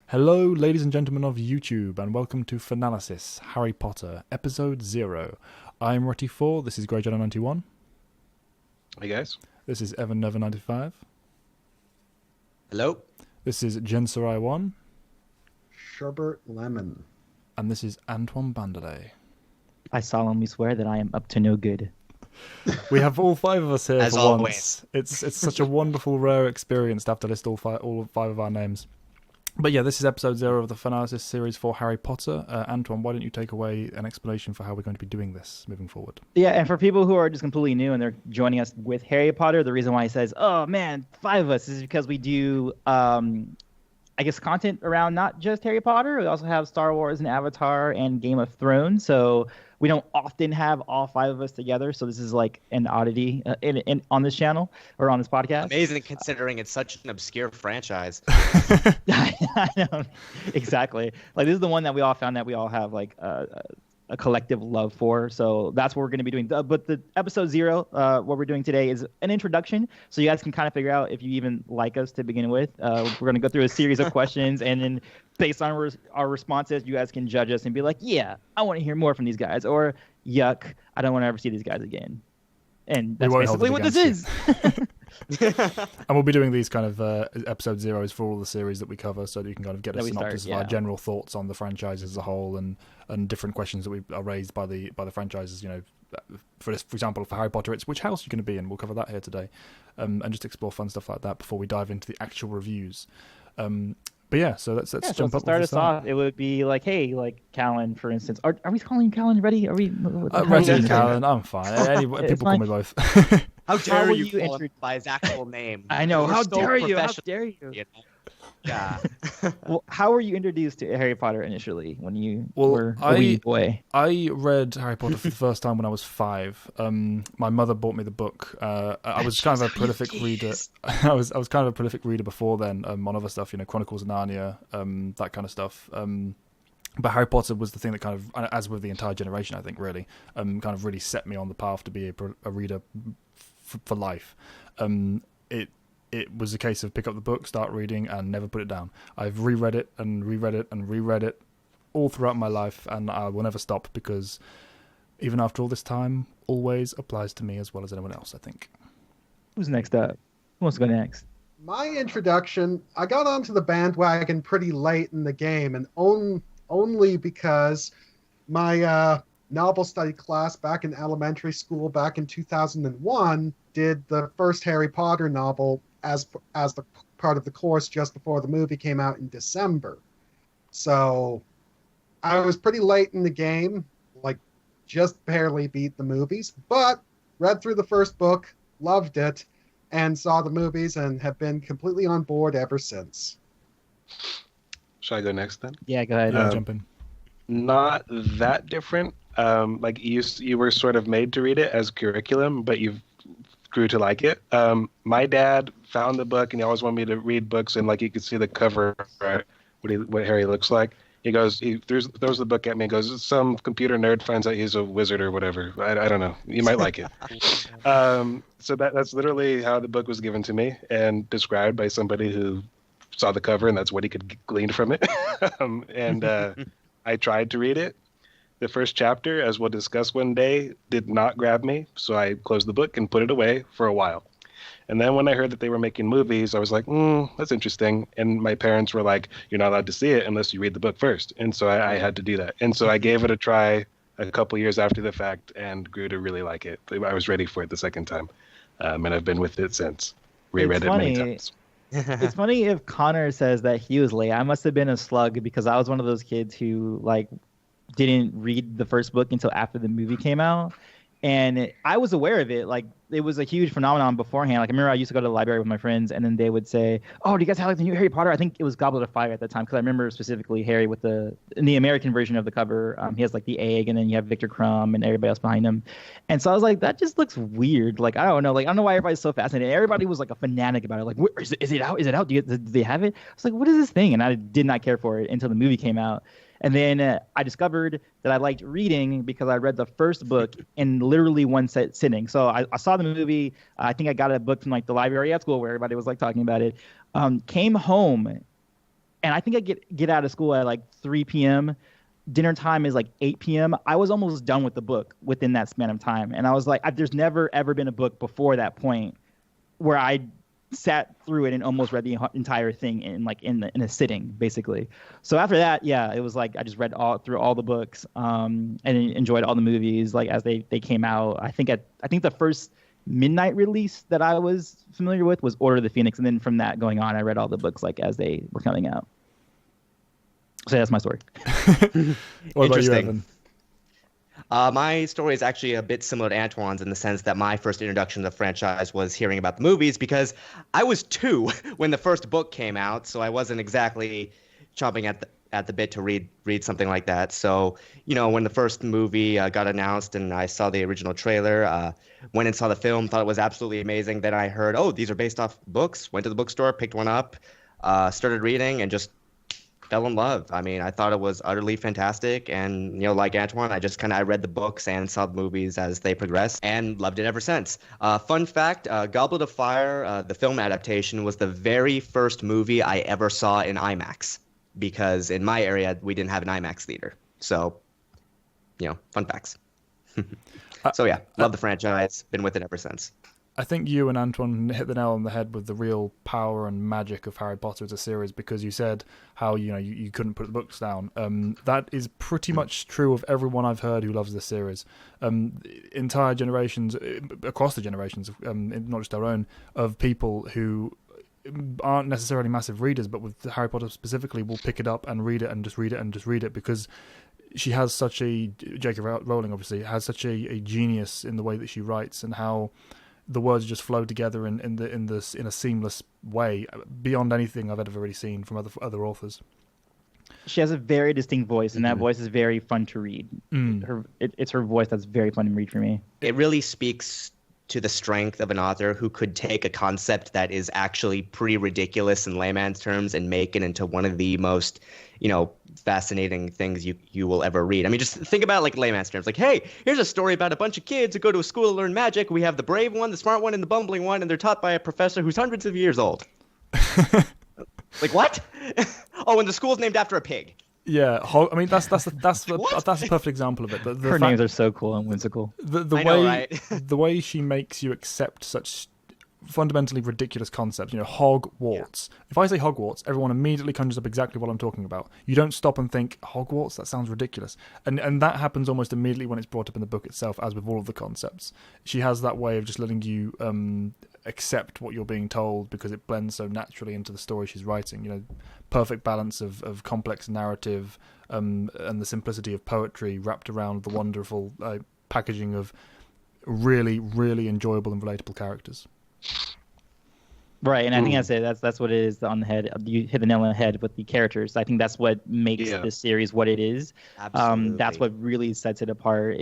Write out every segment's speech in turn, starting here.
Hello, ladies and gentlemen of YouTube, and welcome to Fanalysis, Harry Potter, Episode 0. I'm Rutty4, this is Greyjohn91. Hey guys. This is Evannova95. Hello. This is Jensaarai1. Sherbert Lemon. And this is Antoine Bandele. I solemnly swear that I am up to no good. We have all five of us here As for always. once. It's such a wonderful, rare experience to have to list all five of our names. But yeah, this is episode 0 of the Fanalysis series for Harry Potter. Antoine, why don't you take away an explanation for how we're going to be doing this moving forward? Yeah, and for people who are just completely new and they're joining us with Harry Potter, the reason why he says, oh man, 5 of us is because we do, I guess, content around not just Harry Potter. We also have Star Wars and Avatar and Game of Thrones. So we don't often have all 5 of us together. So this is like an oddity on this channel or on this podcast. Amazing considering it's such an obscure franchise. I know, exactly. Like this is the one that we all found that we all have like a collective love for. So that's what we're going to be doing. But the episode 0, what we're doing today is an introduction. So you guys can kind of figure out if you even like us to begin with. We're going to go through a series of questions, and then based on our responses, you guys can judge us and be like, yeah, I want to hear more from these guys, or yuck, I don't want to ever see these guys again. And that's basically what this is. And we'll be doing these kind of episode 0s for all the series that we cover, so that you can kind of get a synopsis of our general thoughts on the franchise as a whole, and different questions that are raised by the franchises. You know, for example, for Harry Potter, it's which house you're going to be in. We'll cover that here today, and just explore fun stuff like that before we dive into the actual reviews. But yeah, so let's jump up. To start us off, it would be like, hey, like Callan, for instance. Are we calling you Callan? Ready? Are we? Ready, Callan. I'm fine. People call me both. How dare you call him by his actual name? I know. How dare you? How dare you? Yeah. Well, how were you introduced to Harry Potter initially when you were a wee boy? I read Harry Potter for the first time when I was 5. My mother bought me the book. I was kind of a prolific reader. I was kind of a prolific reader before then on other stuff, Chronicles of Narnia, that kind of stuff. But Harry Potter was the thing that kind of, as with the entire generation, I think, really, kind of really set me on the path to be a reader for life. It was a case of pick up the book, start reading, and never put it down. I've reread it and reread it and reread it all throughout my life, and I will never stop, because even after all this time, always applies to me as well as anyone else, I think. Who's next up? Who wants to go next? My introduction, I got onto the bandwagon pretty late in the game, and only because my novel study class back in elementary school back in 2001 did the first Harry Potter novel as the part of the course just before the movie came out in December. So I was pretty late in the game, like just barely beat the movies, but read through the first book, loved it, and saw the movies and have been completely on board ever since. Should I go next then? Yeah, go ahead. Jump in. Not that different. Like you were sort of made to read it as curriculum, but you grew to like it. My dad found the book, and he always wanted me to read books, and like you could see the cover, what Harry looks like. He throws the book at me and goes, some computer nerd finds out he's a wizard or whatever. I don't know. You might like it. So that's literally how the book was given to me and described by somebody who saw the cover, and that's what he could glean from it. I tried to read it. The first chapter, as we'll discuss one day, did not grab me, so I closed the book and put it away for a while. And then when I heard that they were making movies, I was like, that's interesting. And my parents were like, you're not allowed to see it unless you read the book first. And so I had to do that. And so I gave it a try a couple years after the fact and grew to really like it. I was ready for it the second time. And I've been with it since. Reread it many times. It's funny if Connor says that he was late. I must have been a slug, because I was one of those kids who didn't read the first book until after the movie came out. And I was aware of it. Like, it was a huge phenomenon beforehand. Like, I remember I used to go to the library with my friends, and then they would say, oh, do you guys have the new Harry Potter? I think it was Goblet of Fire at the time, because I remember specifically Harry in the American version of the cover, he has the egg, and then you have Victor Crumb and everybody else behind him. And so I was like, that just looks weird. Like, I don't know. Like, I don't know why everybody's so fascinated. Everybody was like a fanatic about it. Like, is it out? Is it out? Do they have it? I was like, what is this thing? And I did not care for it until the movie came out. And then I discovered that I liked reading because I read the first book in literally one sitting. So I saw the movie. I think I got a book from the library at school where everybody was talking about it. Came home and I think I get out of school at like 3 p.m. Dinner time is like 8 p.m. I was almost done with the book within that span of time, and I was like, there's never ever been a book before that point where I sat through it and almost read the entire thing in a sitting, basically. So after that, yeah, it was like I just read through all the books, and enjoyed all the movies like as they came out. I think the first midnight release that I was familiar with was Order of the Phoenix, and then from that going on, I read all the books like as they were coming out. So that's my story. What about you, Evan? My story is actually a bit similar to Antoine's in the sense that my first introduction to the franchise was hearing about the movies because I was 2 when the first book came out, so I wasn't exactly chomping at the bit to read something like that. So, when the first movie got announced and I saw the original trailer, went and saw the film, thought it was absolutely amazing. Then I heard, oh, these are based off books, went to the bookstore, picked one up, started reading, and just fell in love. I mean, I thought it was utterly fantastic. And, like Antoine, I read the books and saw the movies as they progressed and loved it ever since. Fun fact, Goblet of Fire, the film adaptation, was the very first movie I ever saw in IMAX because in my area, we didn't have an IMAX theater. So, fun facts. So, yeah, love the franchise. Been with it ever since. I think you and Antoine hit the nail on the head with the real power and magic of Harry Potter as a series, because you said how you couldn't put the books down. That is pretty much true of everyone I've heard who loves this series. Entire generations, across the generations, not just our own, of people who aren't necessarily massive readers, but with Harry Potter specifically, will pick it up and read it and just read it and just read it because she has such a J.K. Rowling obviously has such a genius in the way that she writes and how the words just flow together in a seamless way beyond anything I've ever really seen from other authors. She has a very distinct voice, and that voice is very fun to read. It's her voice that's very fun to read for me. It really speaks to the strength of an author who could take a concept that is actually pretty ridiculous in layman's terms and make it into one of the most, fascinating things you will ever read. I mean, just think about it like layman's terms. Like, hey, here's a story about a bunch of kids who go to a school to learn magic. We have the brave one, the smart one, and the bumbling one, and they're taught by a professor who's hundreds of years old. Like, what? Oh, and the school's named after a pig. Yeah, I mean that's a perfect example of it. Her names are so cool and whimsical. The way she makes you accept such fundamentally ridiculous concepts. Hogwarts. Yeah. If I say Hogwarts, everyone immediately conjures up exactly what I'm talking about. You don't stop and think, Hogwarts? That sounds ridiculous. And that happens almost immediately when it's brought up in the book itself, as with all of the concepts. She has that way of just letting you accept what you're being told because it blends so naturally into the story she's writing. Perfect balance of complex narrative and the simplicity of poetry wrapped around the wonderful packaging of really, really enjoyable and relatable characters. Right, and I think that's it. That's what it is on the head. You hit the nail on the head with the characters. I think that's what makes this series what it is. Absolutely. That's what really sets it apart.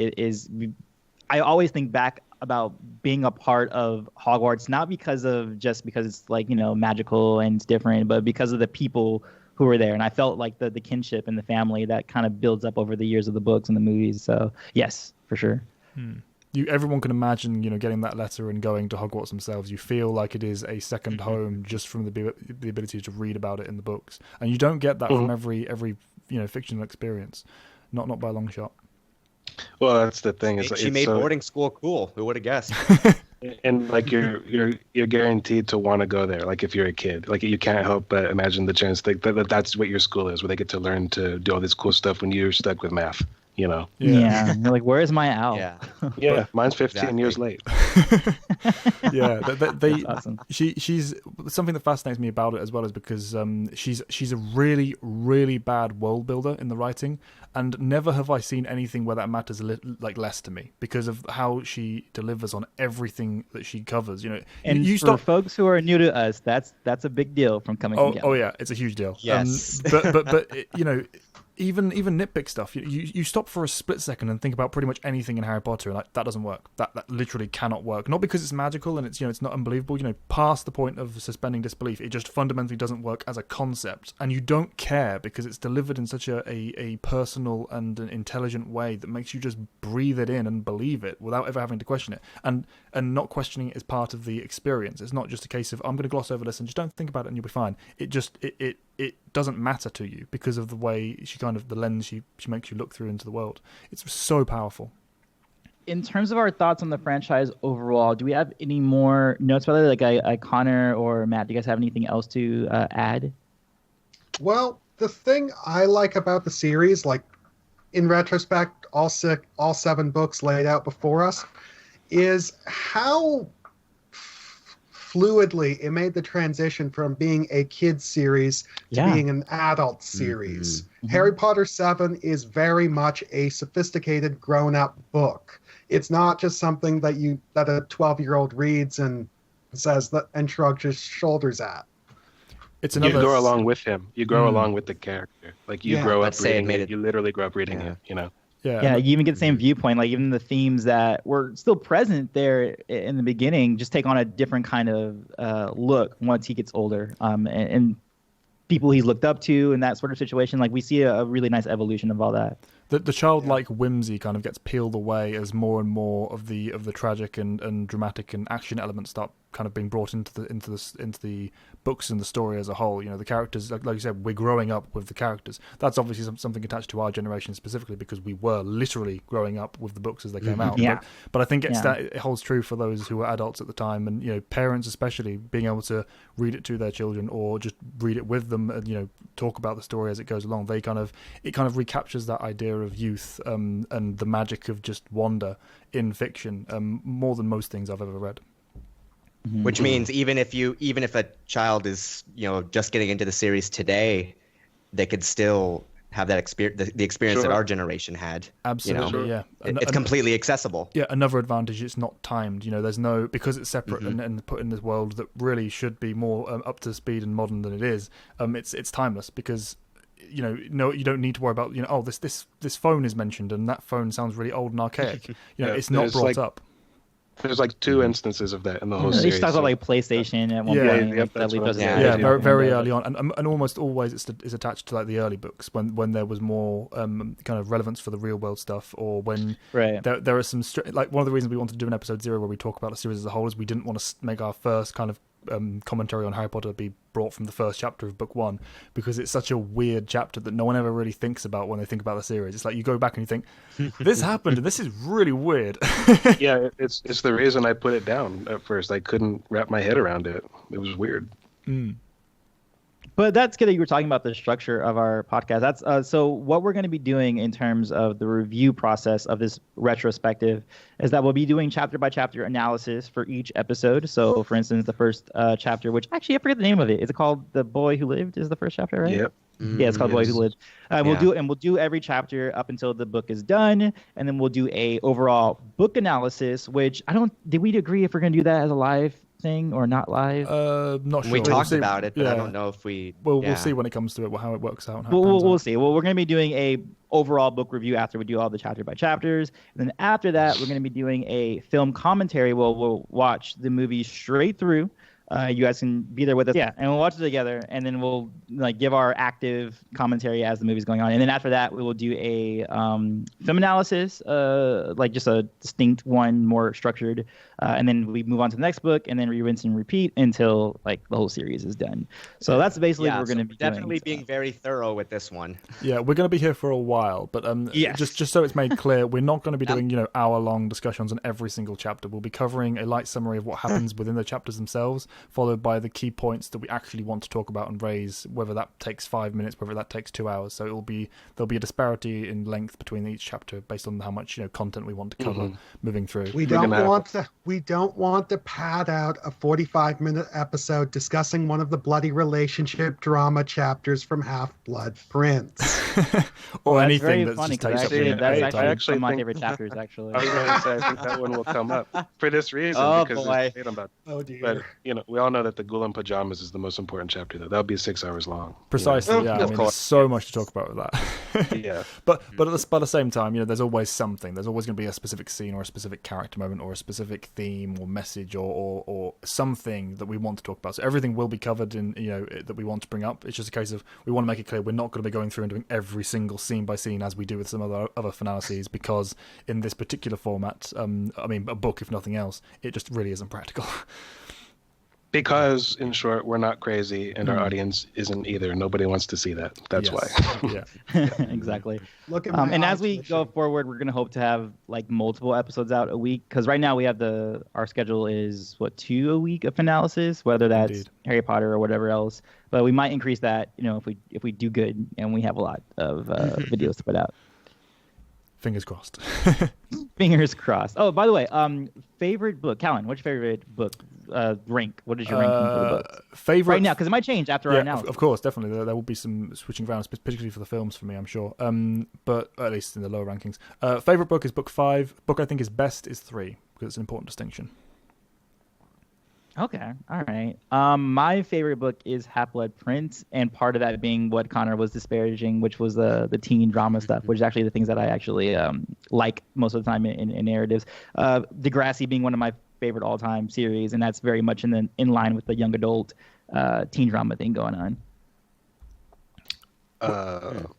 I always think back about being a part of Hogwarts, not because it's like, magical and it's different, but because of the people who were there. And I felt like the kinship and the family that kind of builds up over the years of the books and the movies. So yes, for sure. Everyone can imagine, getting that letter and going to Hogwarts themselves. You feel like it is a second home just from the ability to read about it in the books, and you don't get that from every fictional experience, not by a long shot. Well, that's the thing. She made boarding school cool. Who would have guessed? And like you're guaranteed to want to go there. Like if you're a kid, like you can't help but imagine the chance that that's what your school is, where they get to learn to do all this cool stuff when you're stuck with math. Yeah. You're like, where's my owl? Yeah, mine's 15 years late. Yeah, That's awesome. She's something that fascinates me about it as well is because she's a really, really bad world builder in the writing, and never have I seen anything where that matters less to me because of how she delivers on everything that she covers. And for folks who are new to us, that's a big deal from coming. Oh yeah, it's a huge deal. Yes, but even nitpick stuff, you stop for a split second and think about pretty much anything in Harry Potter, and that doesn't work. That literally cannot work. Not because it's magical and it's it's not unbelievable. Past the point of suspending disbelief, it just fundamentally doesn't work as a concept, and you don't care because it's delivered in such a personal and an intelligent way that makes you just breathe it in and believe it without ever having to question it. And not questioning it is part of the experience. It's not just a case of I'm going to gloss over this and just don't think about it and you'll be fine. it doesn't matter to you because of the way the lens she makes you look through into the world. It's so powerful. In terms of our thoughts on the franchise overall, do we have any more notes about it? Like Connor or Matt, do you guys have anything else to add? Well, the thing I like about the series, like in retrospect, all 7 books laid out before us, is how fluidly it made the transition from being a kid's series to being an adult series. Mm-hmm. Harry Potter 7 is very much a sophisticated, grown-up book. It's not just something that a 12-year-old reads and says that and shrugs his shoulders at. You grow along with him. You grow along with the character. Like you grow up reading it. You literally grow up reading it. You know. Yeah, you even get the same viewpoint. Like even the themes that were still present there in the beginning just take on a different kind of look once he gets older. And people he's looked up to and that sort of situation. Like we see a really nice evolution of all that. The childlike whimsy kind of gets peeled away as more and more of the tragic and dramatic and action elements start kind of being brought into the books and the story as a whole. You know, the characters, like you said, we're growing up with the characters. That's obviously something attached to our generation specifically because we were literally growing up with the books as they came out. Yeah. But I think it holds true for those who were adults at the time, and you know, parents especially being able to read it to their children or just read it with them and, you know, talk about the story as it goes along. It kind of recaptures that idea of youth and the magic of just wonder in fiction more than most things I've ever read. Which means even if a child is, you know, just getting into the series today, they could still have that experience, the experience that our generation had. Absolutely, you know? yeah. It's completely accessible. Yeah, another advantage, it's not timed. You know, there's no, because it's separate and put in this world that really should be more up to speed and modern than it is. It's timeless because, you know, you don't need to worry about, you know, this phone is mentioned and that phone sounds really old and archaic. You know, it's not brought up. There's like 2 instances of that in the whole series. They talk about like PlayStation at one point. Very early on, and almost always it's attached to like the early books when there was more kind of relevance for the real world stuff, or when there are some like one of the reasons we wanted to do an episode 0 where we talk about the series as a whole is we didn't want to make our first kind of commentary on Harry Potter be brought from the first chapter of book 1 because it's such a weird chapter that no one ever really thinks about when they think about the series. It's like you go back and you think this happened and this is really weird. Yeah, it's the reason I put it down at first. I couldn't wrap my head around it. It was weird. But that's good that you were talking about the structure of our podcast. That's so what we're going to be doing in terms of the review process of this retrospective is that we'll be doing chapter by chapter analysis for each episode. So, for instance, the first chapter, which actually I forget the name of it. Is it called "The Boy Who Lived"? Is the first chapter, right? Yep. Yeah, it's called "Boy Who Lived." We'll do every chapter up until the book is done, and then we'll do a overall book analysis. Which did we agree if we're going to do that as a live thing or not live? Not sure. We talked about it, but I don't know if we. We'll see when it comes to it, how it works out. We'll see. Well, we're going to be doing a overall book review after we do all the chapter by chapters, and then after that, we're going to be doing a film commentary. We'll watch the movie straight through. You guys can be there with us, and we'll watch it together, and then we'll like give our active commentary as the movie's going on, and then after that, we will do a film analysis, like just a distinct one, more structured, and then we move on to the next book, and then we rinse and repeat until like the whole series is done. So that's basically what we're going to be definitely doing, being very thorough with this one. Yeah, we're going to be here for a while, but just so it's made clear, we're not going to be doing hour-long discussions on every single chapter. We'll be covering a light summary of what happens within the chapters themselves, followed by the key points that we actually want to talk about and raise, whether that takes 5 minutes, whether that takes 2 hours. So there'll be a disparity in length between each chapter based on how much content we want to cover moving through. We don't want to pad out a 45-minute episode discussing one of the bloody relationship drama chapters from Half-Blood Prince. Or that's anything very funny, takes up that's I actually actually one of my think- favorite chapters, actually. I was going to say, I think that one will come up for this reason. Oh, because boy. there's about. Oh dear. But we all know that the Ghoul in Pajamas is the most important chapter. That'll be 6 hours long. Precisely, yeah. I Of mean, course. there's so much to talk about with that. Yeah. But by the same time, there's always something. There's always going to be a specific scene or a specific character moment or a specific theme or message or something that we want to talk about. So everything will be covered in that we want to bring up. It's just a case of we want to make it clear we're not going to be going through and doing every single scene by scene as we do with some other Fanalyses, because in this particular format, a book if nothing else, it just really isn't practical. Because, in short, we're not crazy, and our audience isn't either. Nobody wants to see that. That's why. Yeah. Exactly. Look at my And as eyes, we go forward, we're gonna hope to have like multiple episodes out a week. Because right now we have our schedule is 2 a week of Fanalysis, whether that's Indeed. Harry Potter or whatever else. But we might increase that, if we do good and we have a lot of videos to put out. Fingers crossed. Fingers crossed. Oh, by the way, favorite book, Callan. What's your favorite book? Rank. What is your ranking for the book Favorite right now? Because it might change after our analysis. Of course, definitely. There will be some switching around, particularly for the films for me, I'm sure. But at least in the lower rankings. Favorite book is book 5. Book I think is best is 3 because it's an important distinction. Okay, all right. My favorite book is Half-Blood Prince, and part of that being what Connor was disparaging, which was the teen drama stuff, which is actually the things that I actually like most of the time in narratives. Degrassi being one of my favorite all-time series, and that's very much in line with the young adult teen drama thing going on.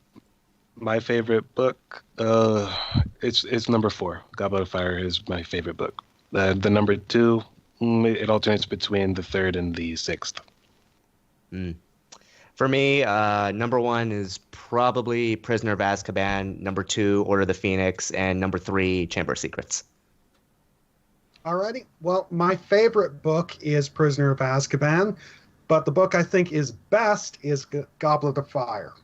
My favorite book, it's number 4. Goblet of Fire is my favorite book. The number 2. It alternates between the 3rd and the 6th. For me, number 1 is probably Prisoner of Azkaban. Number 2, Order of the Phoenix, and number 3, Chamber of Secrets. Alrighty. Well, my favorite book is Prisoner of Azkaban, but the book I think is best is Goblet of Fire,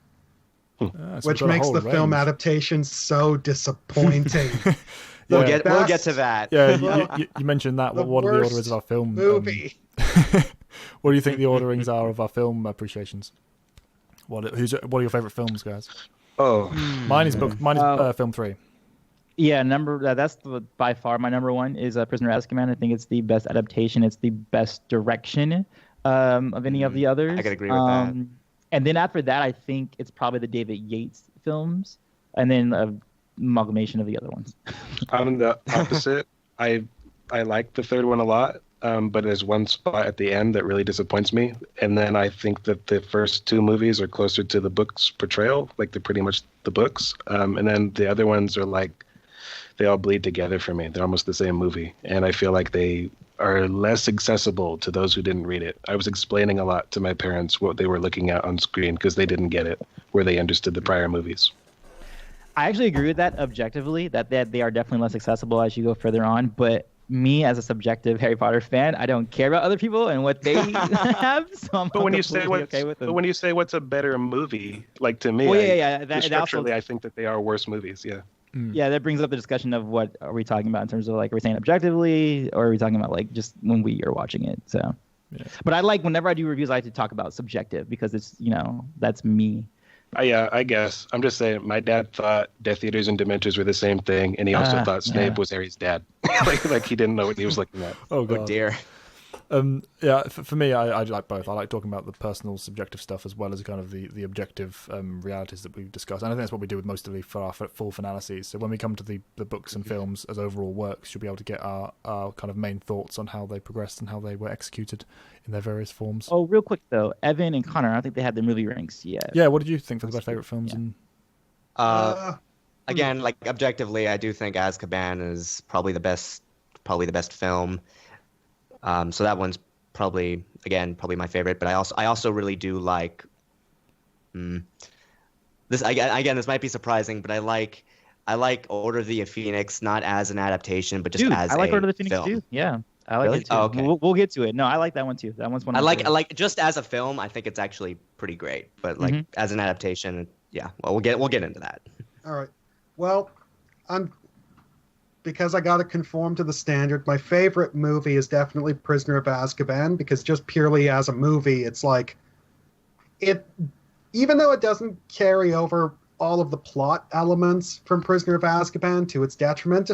which makes the film adaptation so disappointing. We'll get to that. Yeah, you mentioned that. What are the orderings of our film movie? What do you think the orderings are of our film appreciations? What are your favorite films, guys? Mine is film 3. Yeah, that's by far my number 1 is Prisoner of Azkaban. I think it's the best adaptation. It's the best direction of any of the others. I could agree with that. And then after that, I think it's probably the David Yates films, and then amalgamation of the other ones. I'm the opposite. I like the 3rd one a lot, but there's one spot at the end that really disappoints me. And then I think that the first 2 movies are closer to the book's portrayal, like they're pretty much the books. And then the other ones are like, they all bleed together for me. They're almost the same movie. And I feel like they are less accessible to those who didn't read it. I was explaining a lot to my parents what they were looking at on screen because they didn't get it, where they understood the prior movies. I actually agree with that objectively, that they are definitely less accessible as you go further on. But me, as a subjective Harry Potter fan, I don't care about other people and what they have. So but when you say what's a better movie, like to me, structurally, I think that they are worse movies. Yeah. Yeah, that brings up the discussion of what are we talking about in terms of like, are we saying objectively, or are we talking about like just when we are watching it? So, but I like whenever I do reviews, I like to talk about subjective because it's that's me. Yeah, I guess. I'm just saying, my dad thought Death Eaters and Dementors were the same thing, and he also thought Snape was Harry's dad. like he didn't know what he was looking at. Oh, God. Oh dear. For me, I like both. I like talking about the personal, subjective stuff as well as kind of the objective realities that we've discussed. And I think that's what we do with most of for our full analyses. So when we come to the books and films as overall works, you'll be able to get our kind of main thoughts on how they progressed and how they were executed in their various forms. Oh, real quick though, Evan and Connor, I don't think they had their movie ranks yet. Yeah, what did you think for the best favorite films? Again, like objectively, I do think Azkaban is probably the best film. So that one's probably my favorite. But I also really do like this. Again, this might be surprising, but I like Order of the Phoenix not as an adaptation, but just as I like Order of the Phoenix film. too. Yeah, I like it too. Oh, okay. We'll get to it. No, I like that one too. That one's one. I like just as a film. I think it's actually pretty great. But like as an adaptation, yeah. Well, we'll get into that. All right. Well, because I got to conform to the standard, my favorite movie is definitely Prisoner of Azkaban, because just purely as a movie, it's like even though it doesn't carry over all of the plot elements from Prisoner of Azkaban to its detriment,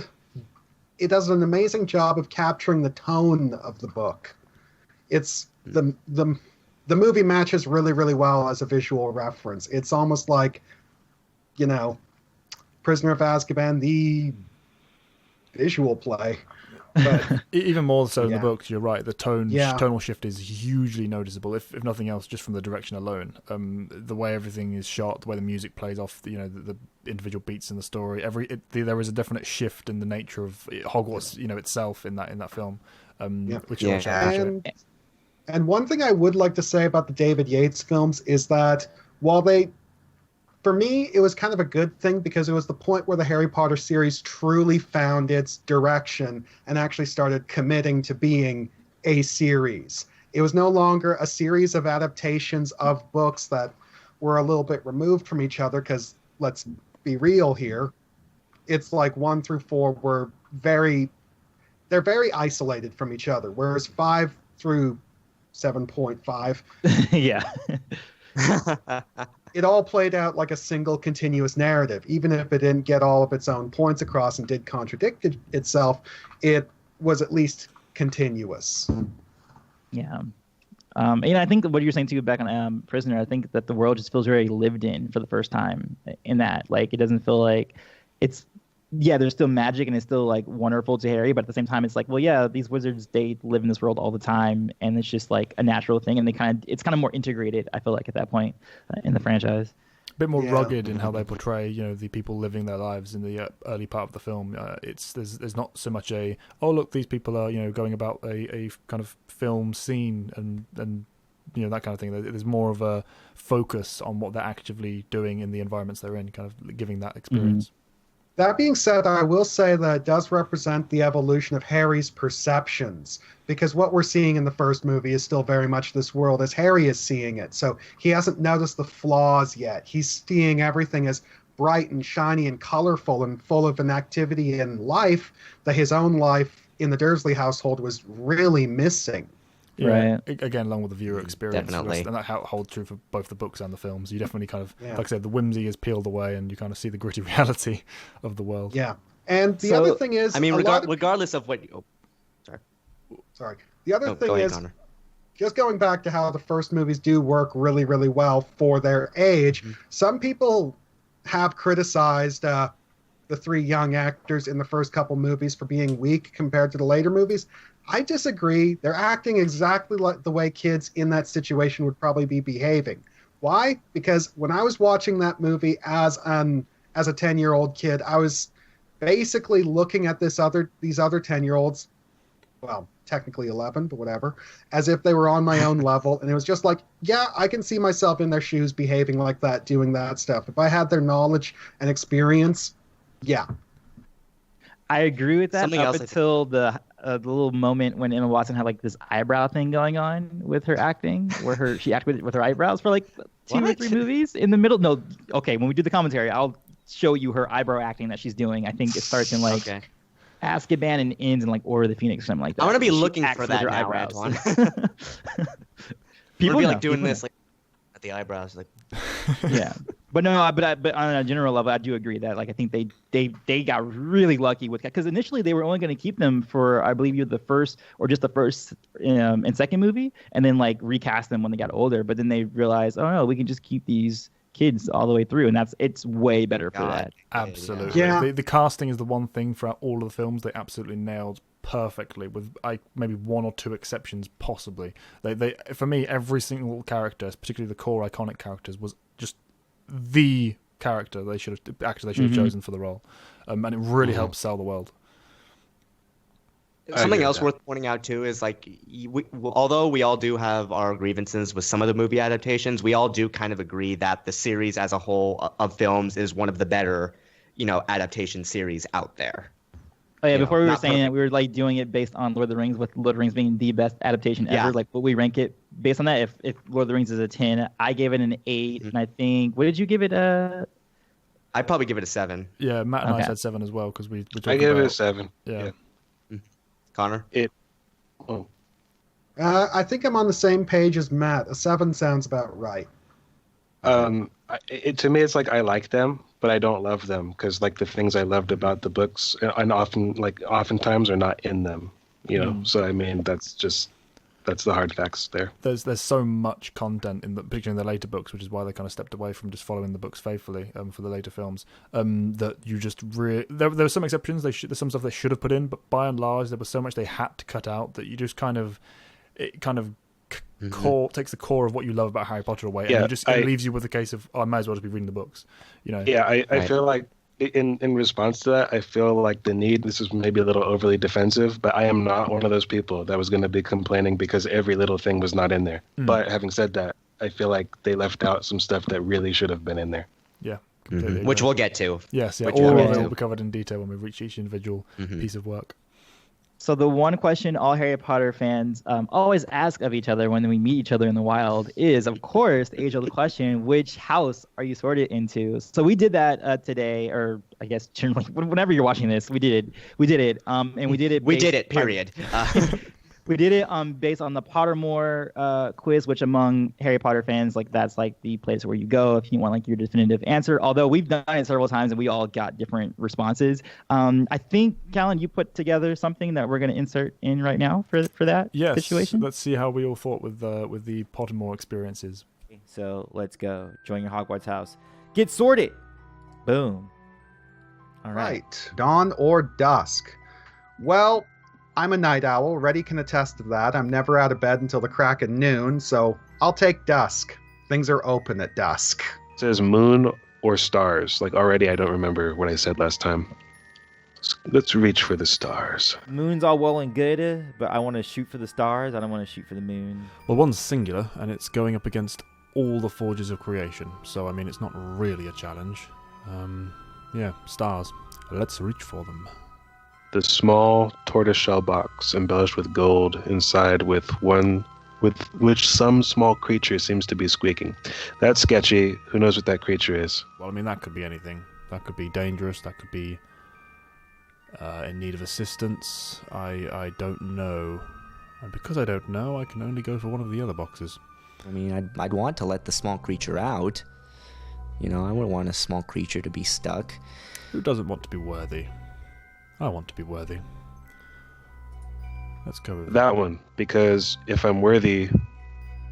it does an amazing job of capturing the tone of the book. It's the movie matches really, really well as a visual reference. It's almost like, Prisoner of Azkaban, the visual play. But even more so in the books, you're right. The tonal shift is hugely noticeable, if nothing else, just from the direction alone. The way everything is shot, the way the music plays off, the individual beats in the story. There is a definite shift in the nature of Hogwarts, itself in that film, which And one thing I would like to say about the David Yates films is that while for me, it was kind of a good thing because it was the point where the Harry Potter series truly found its direction and actually started committing to being a series. It was no longer a series of adaptations of books that were a little bit removed from each other because, let's be real here, it's like 1 through 4 were they're very isolated from each other, whereas 5 through 7.5 Yeah. it all played out like a single continuous narrative. Even if it didn't get all of its own points across and did contradict itself, it was at least continuous. Yeah. I think what you're saying too back on Prisoner, I think that the world just feels very lived in for the first time in that. Like, it doesn't feel like it's, yeah, there's still magic and it's still like wonderful to Harry, but at the same time it's like, well, yeah, these wizards, they live in this world all the time and it's just like a natural thing, and it's kind of more integrated, I feel like, at that point in the franchise. A bit more rugged in how they portray, the people living their lives in the early part of the film. There's not so much look, these people are going about a kind of film scene and that kind of thing. There's more of a focus on what they're actively doing in the environments they're in, kind of giving that experience. That being said, I will say that it does represent the evolution of Harry's perceptions, because what we're seeing in the first movie is still very much this world as Harry is seeing it. So he hasn't noticed the flaws yet. He's seeing everything as bright and shiny and colorful and full of an activity and life that his own life in the Dursley household was really missing. Yeah, right. Again, along with the viewer experience. Definitely. And that holds true for both the books and the films. You definitely kind of, like I said, the whimsy is peeled away and you kind of see the gritty reality of the world. Yeah. And the other thing is... I mean, regardless of what... Sorry. The other thing is, Connor. Just going back to how the first movies do work really, really well for their age, some people have criticized the 3 young actors in the first couple movies for being weak compared to the later movies. I disagree. They're acting exactly like the way kids in that situation would probably be behaving. Why? Because when I was watching that movie as a 10-year-old kid, I was basically looking at these other 10-year-olds, well, technically 11, but whatever, as if they were on my own level. And it was just like, yeah, I can see myself in their shoes behaving like that, doing that stuff. If I had their knowledge and experience, yeah. I agree with that until the little moment when Emma Watson had like this eyebrow thing going on with her acting, where she acted with her eyebrows for like 2 or 3 movies in the middle. No, okay, when we do the commentary, I'll show you her eyebrow acting that she's doing. I think it starts in like Azkaban and ends in like Order of the Phoenix or something like that. I'm gonna be looking for that now, Antoine. People be like doing this like at the eyebrows, like. Yeah, but on a general level, I do agree that like I think they got really lucky with, because initially they were only going to keep them for, I believe, the first and second movie, and then like recast them when they got older. But then they realized, oh no, we can just keep these kids all the way through, and it's way better for that. Absolutely. Yeah. The casting is the one thing throughout all of the films they absolutely nailed perfectly, with maybe 1 or 2 exceptions possibly. They for me, every single character, particularly the core iconic characters, was just the character they should have chosen for the role, and it really helps sell the world. Something else worth pointing out too is like, although we all do have our grievances with some of the movie adaptations, we all do kind of agree that the series as a whole of films is one of the better, adaptation series out there. Oh yeah, before we were saying that, we were like doing it based on Lord of the Rings, with Lord of the Rings being the best adaptation ever. Like, would we rank it based on that? If Lord of the Rings is a 10, I gave it an 8, and I think, what did you give it? I'd probably give it a 7. Yeah, Matt and I said 7 as well, because I gave it a 7. Yeah. Connor? I think I'm on the same page as Matt. A 7 sounds about right. To me, it's like I like them, but I don't love them, because like the things I loved about the books, and oftentimes are not in them. So I mean, that's the hard facts there. There's so much content particularly in the later books, which is why they kind of stepped away from just following the books faithfully for the later films. That you just there were some exceptions. There's some stuff they should have put in, but by and large, there was so much they had to cut out that you just takes the core of what you love about Harry Potter away, and it leaves you with the case of, I might as well just be reading the books. I feel like in response to that, I feel like this is maybe a little overly defensive, but I am not one of those people that was going to be complaining because every little thing was not in there. But having said that, I feel like they left out some stuff that really should have been in there. Yeah. Completely Which we'll get to. Yes, yeah. Which All we'll of get it to. will be covered in detail when we reach each individual piece of work. So the one question all Harry Potter fans always ask of each other when we meet each other in the wild is, of course, the age-old question: which house are you sorted into? So we did that today, or I guess generally, whenever you're watching this, we did it. And we did it. We did it. Period. We did it based on the Pottermore quiz, which among Harry Potter fans, like that's like the place where you go if you want like your definitive answer. Although we've done it several times and we all got different responses. I think, Callan, you put together something that we're going to insert in right now for that situation. Let's see how we all thought with the Pottermore experiences. So let's go. Join your Hogwarts house. Get sorted. Boom. All right. Dawn or dusk? Well, I'm a night owl. Reddy can attest to that. I'm never out of bed until the crack of noon, so I'll take dusk. Things are open at dusk. It says moon or stars. Like already, I don't remember what I said last time. Let's reach for the stars. Moon's all well and good, but I want to shoot for the stars. I don't want to shoot for the moon. Well, one's singular, and it's going up against all the forges of creation. So, I mean, it's not really a challenge. Yeah, stars. Let's reach for them. The small tortoiseshell box embellished with gold inside with which some small creature seems to be squeaking. That's sketchy. Who knows what that creature is? Well, I mean, that could be anything. That could be dangerous. That could be in need of assistance. I don't know. And because I don't know, I can only go for one of the other boxes. I mean, I'd want to let the small creature out. You know, I wouldn't want a small creature to be stuck. Who doesn't want to be worthy? I want to be worthy. Let's go with That one, because if I'm worthy,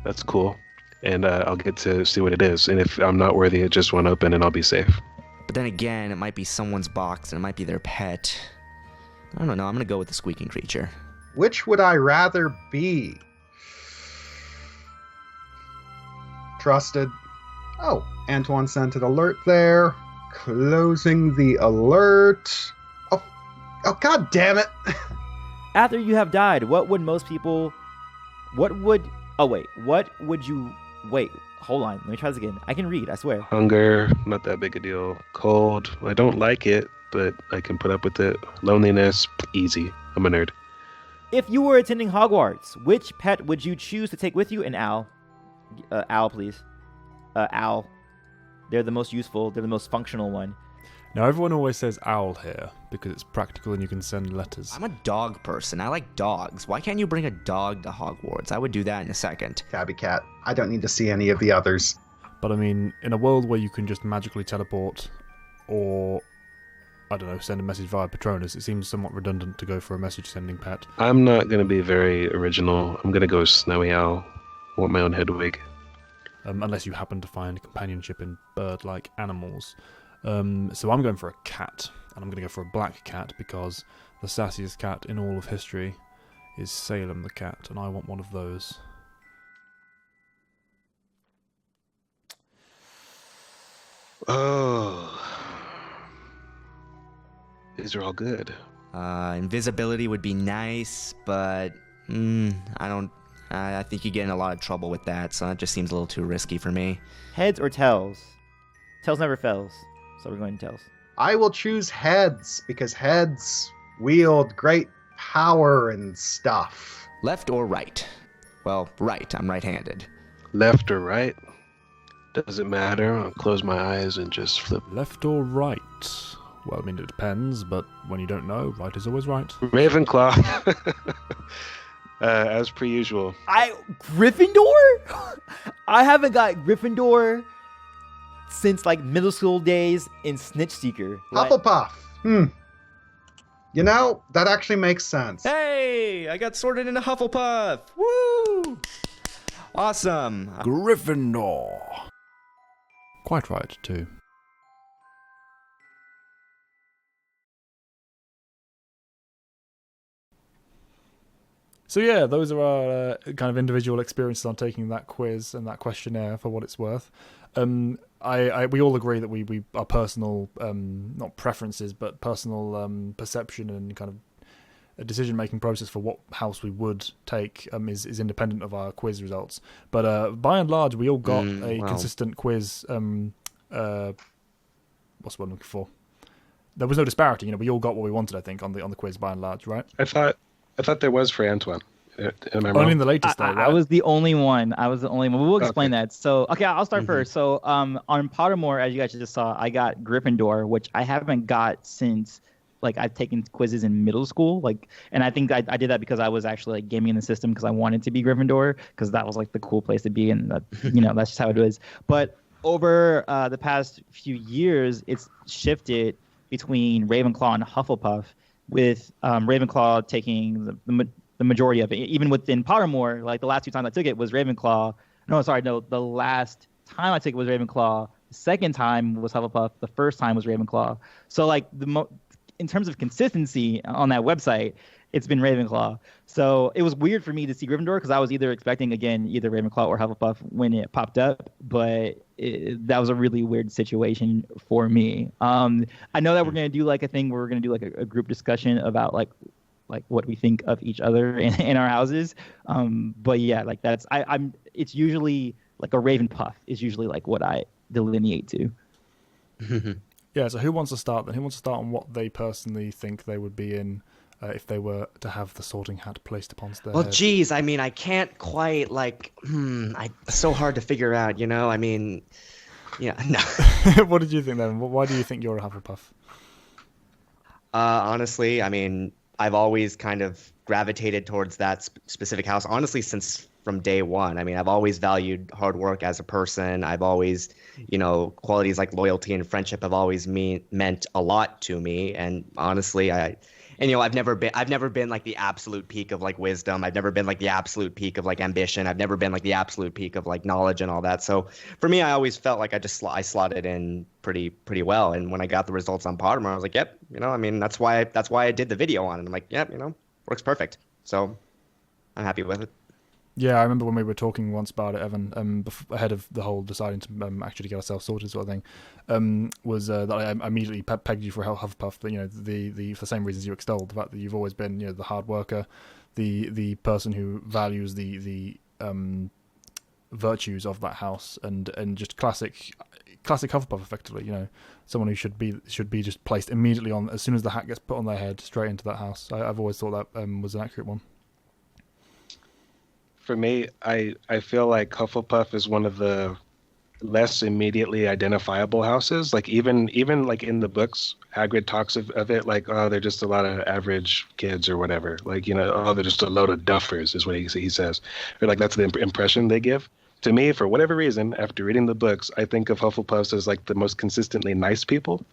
that's cool. And I'll get to see what it is. And if I'm not worthy, it just won't open and I'll be safe. But then again, it might be someone's box and it might be their pet. I don't know. I'm going to go with the squeaking creature. Which would I rather be? Trusted. Oh, Antoine sent an alert there. Closing the alert. Oh, god damn it. After you have died, what would you... Wait, hold on. Let me try this again. I can read, I swear. Hunger, not that big a deal. Cold, I don't like it, but I can put up with it. Loneliness, easy. I'm a nerd. If you were attending Hogwarts, which pet would you choose to take with you? An owl. Owl, please. Owl. They're the most useful. They're the most functional one. Now, everyone always says owl here because it's practical and you can send letters. I'm a dog person. I like dogs. Why can't you bring a dog to Hogwarts? I would do that in a second. Tabby cat. I don't need to see any of the others. But I mean, in a world where you can just magically teleport or, I don't know, send a message via Patronus, it seems somewhat redundant to go for a message-sending pet. I'm not going to be very original. I'm going to go snowy owl. I want my own head wig. Unless you happen to find companionship in bird-like animals. So I'm going for a cat, and I'm going to go for a black cat because the sassiest cat in all of history is Salem the cat, and I want one of those. Oh. These are all good. Invisibility would be nice, but I think you get in a lot of trouble with that, so that just seems a little too risky for me. Heads or tails? Tails never fails, so we're going tails. I will choose heads because heads wield great power and stuff. Left or right? Well, right. I'm right-handed. Left or right? Doesn't matter. I'll close my eyes and just flip. Left or right? Well, I mean, it depends, but when you don't know, right is always right. Ravenclaw. As per usual. Gryffindor? I haven't got Gryffindor since like middle school days in Snitch Seeker. Hufflepuff. You know, that actually makes sense. Hey, I got sorted into Hufflepuff. Woo! Awesome. Gryffindor. Quite right, too. So yeah, those are our kind of individual experiences on taking that quiz and that questionnaire for what it's worth. we all agree that we our personal not preferences but personal perception and kind of a decision-making process for what house we would take is independent of our quiz results. But by and large, we all got a consistent quiz. What's the word I'm looking for? There was no disparity. We all got what we wanted, I think, on the quiz by and large, right? I thought there was for Antoine. Am I wrong? Only in the latest, though, right? I was the only one. We'll explain that. So, okay, I'll start first. So, on Pottermore, as you guys just saw, I got Gryffindor, which I haven't got since I've taken quizzes in middle school. And I think I did that because I was actually gaming in the system because I wanted to be Gryffindor because that was the cool place to be, and that's just how it is. But over the past few years, it's shifted between Ravenclaw and Hufflepuff, with Ravenclaw taking the majority of it. Even within Pottermore, the last 2 times I took it was Ravenclaw. The last time I took it was Ravenclaw. The second time was Hufflepuff. The first time was Ravenclaw. So in terms of consistency on that website, it's been Ravenclaw. So it was weird for me to see Gryffindor because I was either expecting, again, either Ravenclaw or Hufflepuff when it popped up. But that was a really weird situation for me. I know that we're going to do a thing where we're going to do a group discussion about what we think of each other in our houses. But yeah, that's it's usually a Ravenpuff is usually what I delineate to. Yeah, so who wants to start then? Who wants to start on what they personally think they would be in if they were to have the Sorting Hat placed upon their head? Geez, I can't quite it's so hard to figure out, no. What did you think then? Why do you think you're a Hufflepuff? Honestly, I've always kind of gravitated towards that specific house, honestly, since from day one. I've always valued hard work as a person. I've always, qualities like loyalty and friendship have always meant a lot to me. And honestly, I've never been the absolute peak of wisdom. I've never been the absolute peak of ambition. I've never been the absolute peak of knowledge and all that. So for me, I always felt I slotted in pretty well. And when I got the results on Pottermore, I was like, yep, that's why I did the video on it. I'm like, yep, works perfect. So I'm happy with it. Yeah, I remember when we were talking once about it, Evan, ahead of the whole deciding to actually get ourselves sorted sort of thing, was that I immediately pegged you for Hufflepuff. The for the same reasons you extolled, the fact that you've always been the hard worker, the person who values the virtues of that house, and just classic Hufflepuff, effectively. Someone who should be just placed immediately on as soon as the hat gets put on their head, straight into that house. I've always thought that was an accurate one. For me, I feel like Hufflepuff is one of the less immediately identifiable houses. Even in the books, Hagrid talks of it they're just a lot of average kids or whatever. They're just a load of duffers is what he says. Or that's the impression they give. To me, for whatever reason, after reading the books, I think of Hufflepuffs as the most consistently nice people.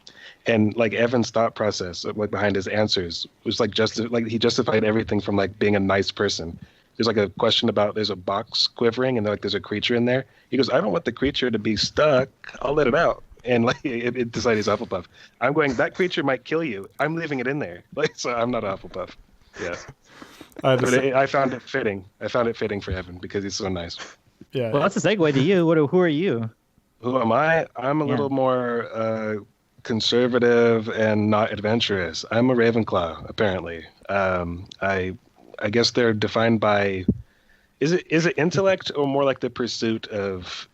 And Evan's thought process behind his answers was he justified everything from being a nice person. There's a question about there's a box quivering and there's a creature in there. He goes, I don't want the creature to be stuck. I'll let it out. And it decided he's a Hufflepuff. I'm going, that creature might kill you. I'm leaving it in there. So I'm not a Hufflepuff. Yeah. I found it fitting. I found it fitting for Evan because he's so nice. Yeah. Well, that's a segue to you. Who are you? Who am I? I'm a little more conservative and not adventurous. I'm a Ravenclaw, apparently. I guess they're defined by is it intellect or more the pursuit of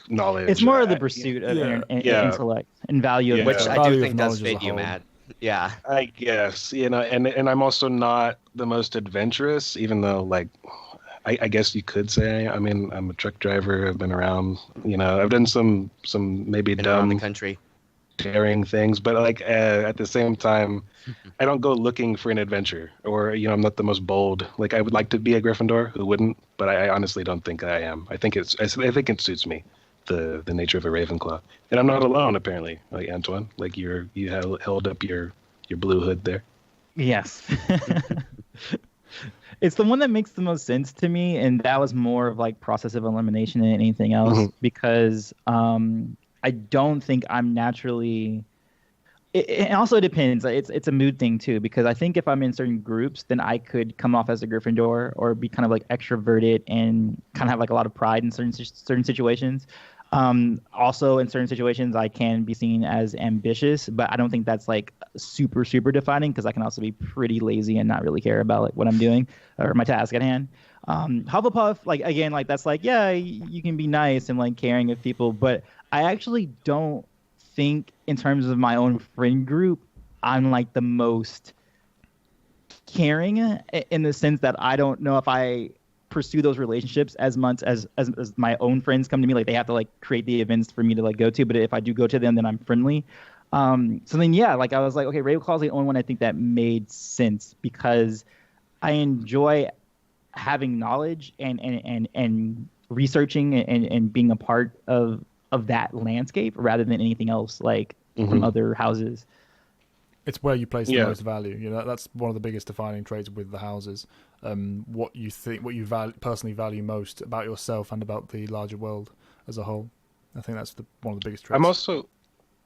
knowledge? It's more of the pursuit of intellect and value, which I do think does fit you, Matt. Yeah, I guess and I'm also not the most adventurous, even though I guess you could say I'm a truck driver. I've been around. I've done some maybe been dumb around the country. Daring things, but at the same time, I don't go looking for an adventure, or I'm not the most bold. I would like to be a Gryffindor, who wouldn't? But I honestly don't think I am. I think it suits me, the nature of a Ravenclaw, and I'm not alone apparently. Antoine, you held up your blue hood there. Yes. It's the one that makes the most sense to me, and that was more of process of elimination than anything else, because I don't think I'm naturally. It also depends. It's a mood thing too, because I think if I'm in certain groups, then I could come off as a Gryffindor or be kind of extroverted and kind of have a lot of pride in certain situations. Also, in certain situations, I can be seen as ambitious, but I don't think that's like super, super defining because I can also be pretty lazy and not really care about like what I'm doing or my task at hand. Hufflepuff, like again, like that's like, yeah, you can be nice and like caring of people, but I actually don't think in terms of my own friend group, I'm like the most caring in the sense that I don't know if I pursue those relationships as much as my own friends come to me. Like they have to like create the events for me to like go to, but if I do go to them, then I'm friendly. So then yeah, like I was like, okay, Ravenclaw's the only one I think that made sense because I enjoy having knowledge and researching and being a part of that landscape rather than anything else like from other houses. It's where you place the most value. You know, that's one of the biggest defining traits with the houses. What you think, what you personally value most about yourself and about the larger world as a whole. I think that's one of the biggest traits. I'm also,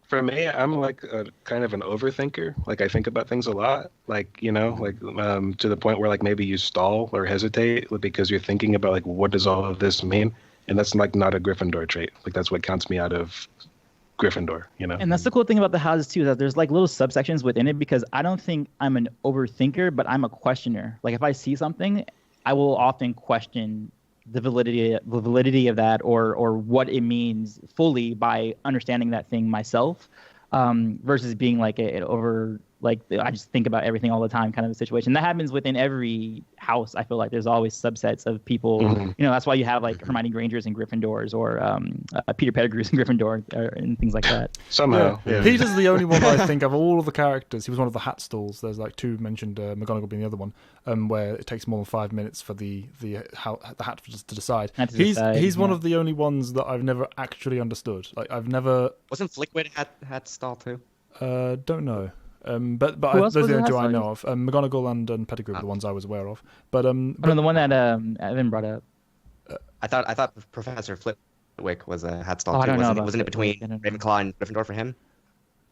for me, I'm like a kind of an overthinker. Like I think about things a lot. Like to the point where like maybe you stall or hesitate because you're thinking about like what does all of this mean, and that's like not a Gryffindor trait. Like that's what counts me out of Gryffindor, you know. And that's the cool thing about the houses too, is that there's like little subsections within it because I don't think I'm an overthinker, but I'm a questioner. Like if I see something, I will often question the validity of that or what it means fully by understanding that thing myself, versus being like an over like I just think about everything all the time kind of a situation. That happens within every house. I feel like there's always subsets of people. You know, that's why you have like Hermione Grangers and Gryffindors or Peter Pettigrew's and Gryffindor and things like that. Somehow. Yeah. Peter's the only one I think of all of the characters. He was one of the hat stalls. There's like two mentioned, McGonagall being the other one, where it takes more than 5 minutes for the hat to decide. He's one of the only ones that I've never actually understood. Like I've never. Wasn't Flickwood hat stall too? Don't know. But those are the only two I know of. McGonagall and Pettigrew were the ones I was aware of. But the one that Evan brought up. I thought Professor Flitwick was a hat stall too. I don't know. Wasn't it between Ravenclaw and Gryffindor for him?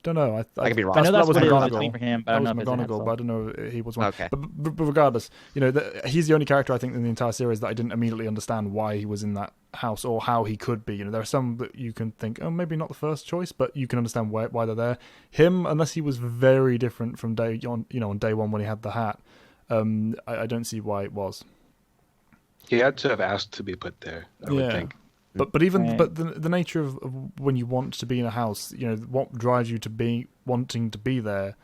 Don't know. I could be wrong. I know that's was what it was McGonagall. between for him, but I don't know if it's McGonagall, but I don't know if he was one. Okay. But regardless, you know, he's the only character I think in the entire series that I didn't immediately understand why he was in that house or how he could be. You know, there are some that you can think, oh, maybe not the first choice, but you can understand why they're there. Him, unless he was very different from on day one when he had the hat, I don't see why it was. He had to have asked to be put there, I would think. But even the nature of when you want to be in a house, you know, what drives you to be wanting to be there.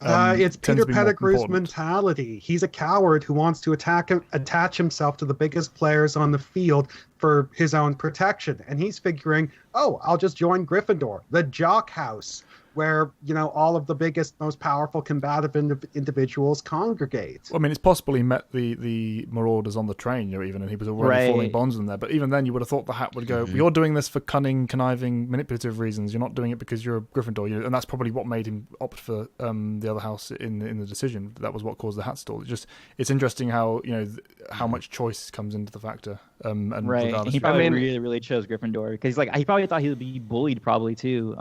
It's Peter Pettigrew's mentality. He's a coward who wants to attach himself to the biggest players on the field for his own protection. And he's figuring, oh, I'll just join Gryffindor, the jock house, where, you know, all of the biggest, most powerful combative individuals congregate. Well, I mean, it's possible he met the Marauders on the train, you know, even, and he was already forming bonds with them there. But even then, you would have thought the hat would go, you're doing this for cunning, conniving, manipulative reasons. You're not doing it because you're a Gryffindor. You know, and that's probably what made him opt for the other house in the decision. That was what caused the hat stall. It's interesting how, you know, how much choice comes into the factor. And he probably really chose Gryffindor because he probably thought he would be bullied probably too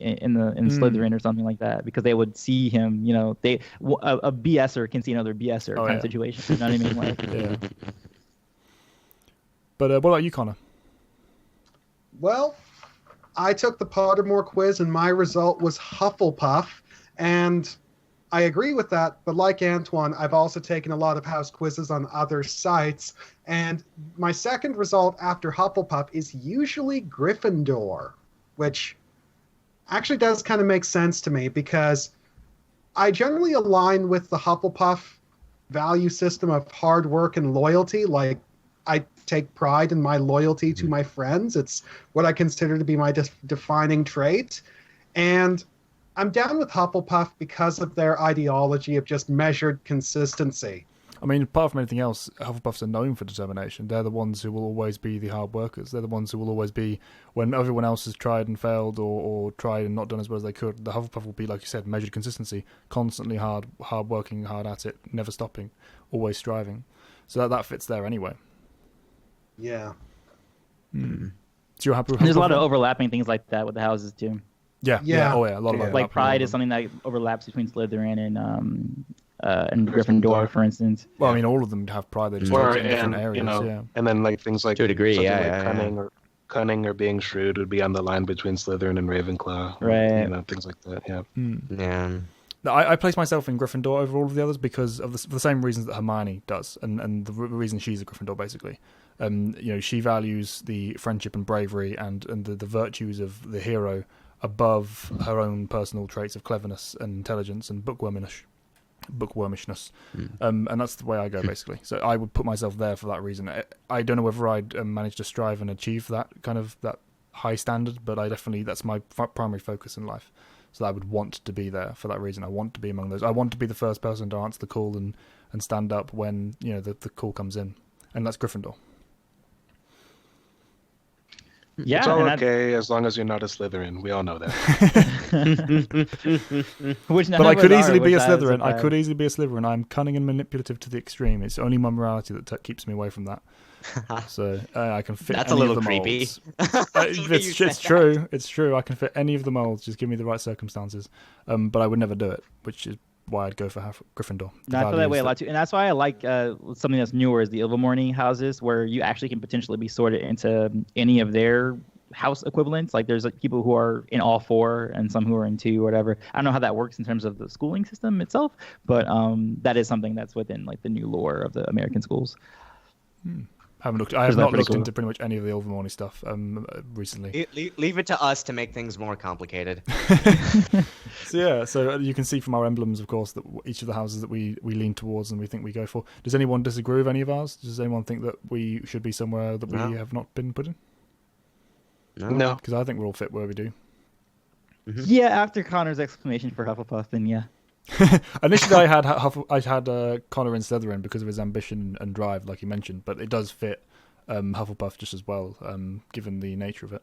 in Slytherin or something like that because they would see him, you know, a BSer can see another BSer kind of situation. You know what I mean? Like, But what about you, Connor? Well, I took the Pottermore quiz and my result was Hufflepuff, and I agree with that, but like Antoine, I've also taken a lot of house quizzes on other sites, and my second result after Hufflepuff is usually Gryffindor, which actually does kind of make sense to me because I generally align with the Hufflepuff value system of hard work and loyalty. Like, I take pride in my loyalty to my friends. It's what I consider to be my defining trait. And I'm down with Hufflepuff because of their ideology of just measured consistency. I mean, apart from anything else, Hufflepuffs are known for determination. They're the ones who will always be the hard workers. They're the ones who will always be, when everyone else has tried and failed or tried and not done as well as they could, the Hufflepuff will be, like you said, measured consistency, constantly hard working, hard at it, never stopping, always striving. So that fits there anyway. Yeah. So you're happy with Hufflepuff? There's a lot of overlapping things like that with the houses too. Yeah. Oh yeah, a lot of overlap. Like pride is something that overlaps between Slytherin and Gryffindor, for instance. Well, I mean, all of them have pride. They just work in different areas. And then like things like to a degree, like cunning or cunning or being shrewd would be on the line between Slytherin and Ravenclaw. Right. You know, things like that. Yeah. Yeah. No, I place myself in Gryffindor over all of the others because of the same reasons that Hermione does, and the reason she's a Gryffindor basically. She values the friendship and bravery and the virtues of the hero above her own personal traits of cleverness and intelligence and bookwormishness. And that's the way I go basically. So I would put myself there for that reason. I don't know whether I'd manage to strive and achieve that high standard, but that's my primary focus in life. So I would want to be there for that reason. I want to be among those. I want to be the first person to answer the call and stand up when the call comes in, and that's Gryffindor. Yeah, it's all okay as long as you're not a Slytherin. We all know that. But I could easily be a Slytherin. I could easily be a Slytherin. I'm cunning and manipulative to the extreme. It's only my morality that keeps me away from that. So I can fit. That's any a little of the creepy. molds. It's true. It's true. I can fit any of the molds. Just give me the right circumstances. But I would never do it, which is why I'd go for Gryffindor. No, I feel that way a lot too, and that's why I like something that's newer is the Ilvermorny houses, where you actually can potentially be sorted into any of their house equivalents. Like there's people who are in all 4 and some who are in 2 or whatever. I don't know how that works in terms of the schooling system itself, but that is something that's within like the new lore of the American schools. I have not looked into pretty much any of the Ilvermorny stuff recently. Leave it to us to make things more complicated. So you can see from our emblems, of course, that each of the houses that we lean towards and we think we go for. Does anyone disagree with any of ours? Does anyone think that we should be somewhere that we have not been put in? No. Because I think we're all fit where we do. Mm-hmm. Yeah, after Connor's exclamation for Hufflepuff, then yeah. Initially, I had Connor in Slytherin because of his ambition and drive, like you mentioned, but it does fit Hufflepuff just as well, given the nature of it.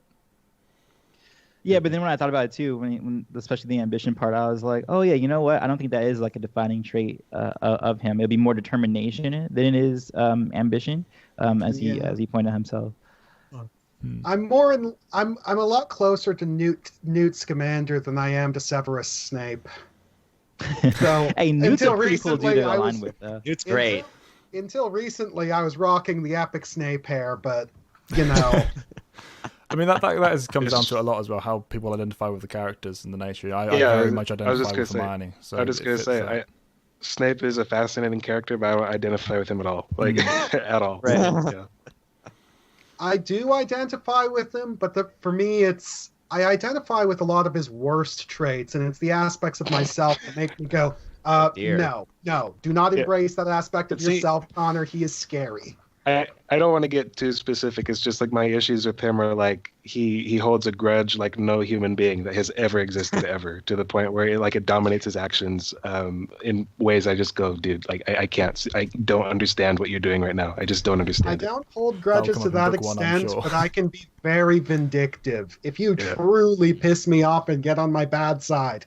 Yeah, but then when I thought about it too, when especially the ambition part, I was like, oh yeah, you know what? I don't think that is like a defining trait of him. It'll be more determination than it is ambition, as he pointed out himself. I'm a lot closer to Newt Scamander than I am to Severus Snape. So hey, Newt's a pretty cool dude to I align was- with. It's great. Until recently, I was rocking the epic Snape hair, but you know. I mean, that comes down to a lot as well, how people identify with the characters and the nature. I Yeah, very much I was just identify gonna with say- Hermione. So I was just going to say, Snape is a fascinating character, but I don't identify with him at all. Like, at all. Right. Yeah. I do identify with him, but for me, I identify with a lot of his worst traits, and it's the aspects of myself that make me go, dear. no, do not embrace that aspect of See- yourself, Connor. He is scary. I don't want to get too specific. It's just like my issues with him are like he holds a grudge like no human being that has ever existed ever, to the point where it dominates his actions in ways I just go, dude, like I can't. I don't understand what you're doing right now. I just don't understand. I don't hold grudges That'll to come that up in book 1, I'm extent, sure. but I can be very vindictive. If you truly piss me off and get on my bad side.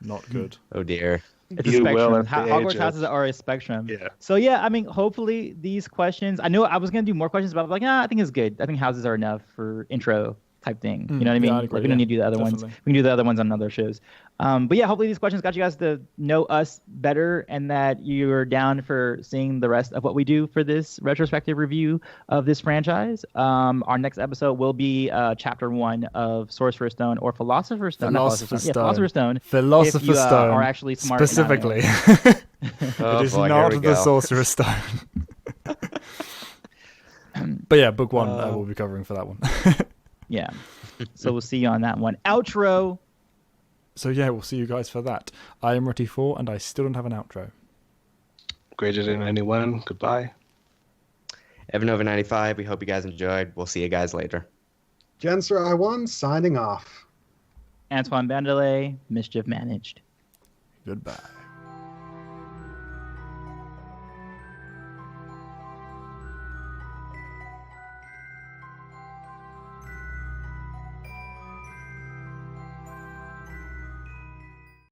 not good. Oh dear. It's a You will spectrum. at the age Hogwarts of- houses are a spectrum. Yeah. So yeah, I mean, hopefully these questions. I know I was gonna do more questions, but I was like, I think it's good. I think houses are enough for intro type thing. You know what I mean? yeah, I'd agree, Like we don't need to do the other ones. definitely. We can do the other ones on other shows. But yeah, hopefully these questions got you guys to know us better, and that you're down for seeing the rest of what we do for this retrospective review of this franchise. Our next episode will be Chapter 1 of Sorcerer's Stone or Philosopher's Stone. Not Philosopher's Yeah, Philosopher's Stone. Philosopher's if you, Stone. are actually smart enough. specifically. Oh, It is boy, here not we the go. Sorcerer's Stone. But yeah, book 1 we'll be covering for that one. Yeah. So we'll see you on that one. Outro. So yeah, we'll see you guys for that. I am Rutty4, and I still don't have an outro. Graded in anyone. Goodbye. Evannova95, we hope you guys enjoyed. We'll see you guys later. Jensaarai1 signing off. Antoine Bandele, mischief managed. Goodbye.